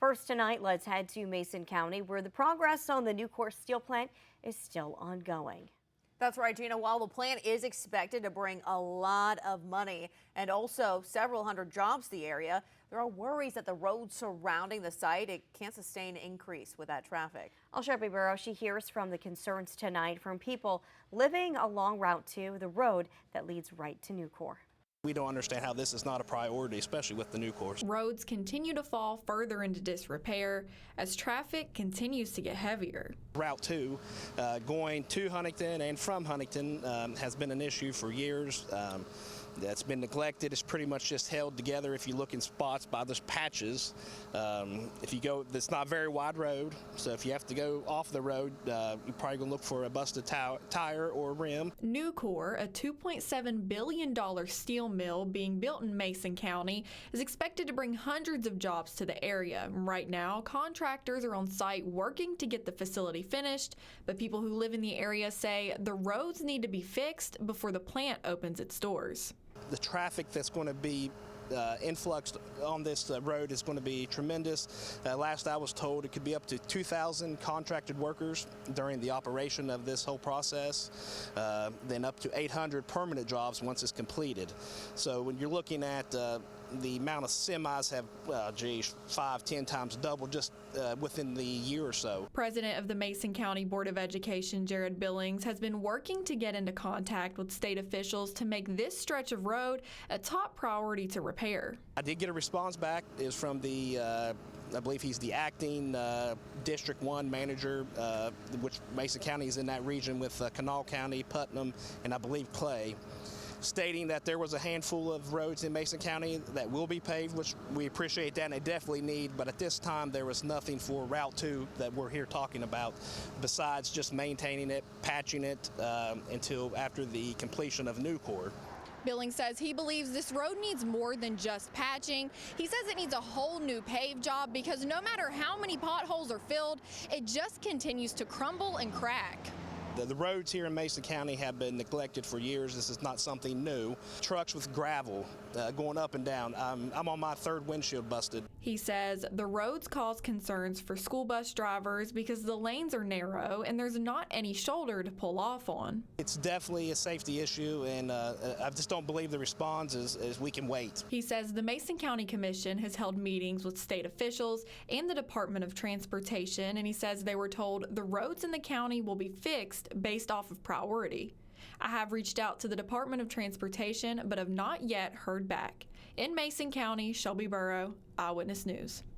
First tonight, let's head to Mason County, where the progress on the Nucor steel plant is still ongoing. That's right, Gina. While the plant is expected to bring a lot of money and also several hundred jobs to the area, there are worries that the road surrounding the site can't sustain increase with that traffic. Shelby Burrow, she hears from the concerns tonight from people living along Route 2, the road that leads right to Nucor. We don't understand how this is not a priority, especially with the Nucor. Roads continue to fall further into disrepair as traffic continues to get heavier. Route 2, going to Huntington and from Huntington, has been an issue for years. That's been neglected. It's pretty much just held together if you look in spots by those patches. If you go, it's not a very wide road, so if you have to go off the road, you're probably going to look for a busted tire or rim. Nucor, a $2.7 billion steel mill being built in Mason County, is expected to bring hundreds of jobs to the area. Right now, contractors are on site working to get the facility finished, but people who live in the area say the roads need to be fixed before the plant opens its doors. The traffic that's going to be influxed on this road is going to be tremendous. Last I was told, it could be up to 2,000 contracted workers during the operation of this whole process, then up to 800 permanent jobs once it's completed. So when you're looking at the amount of semis have, 5-10 times double just within the year or so. President of the Mason County Board of Education, Jared Billings, has been working to get into contact with state officials to make this stretch of road a top priority to repair. I did get a response back. It was from the, I believe he's the acting District 1 manager, which Mason County is in that region with Kanawha County, Putnam, and I believe Clay, stating that there was a handful of roads in Mason County that will be paved, which we appreciate that and they definitely need, but at this time there was nothing for Route 2 that we're here talking about besides just maintaining it, patching it until after the completion of Nucor. Billings says he believes this road needs more than just patching. He says it needs a whole new pave job because no matter how many potholes are filled, it just continues to crumble and crack. The roads here in Mason County have been neglected for years. This is not something new. Trucks with gravel going up and down. I'm on my third windshield busted. He says the roads cause concerns for school bus drivers because the lanes are narrow and there's not any shoulder to pull off on. It's definitely a safety issue, and I just don't believe the response is we can wait. He says the Mason County Commission has held meetings with state officials and the Department of Transportation, and he says they were told the roads in the county will be fixed based off of priority. I have reached out to the Department of Transportation but have not yet heard back. In Mason County, Shelby Burrow, Eyewitness News.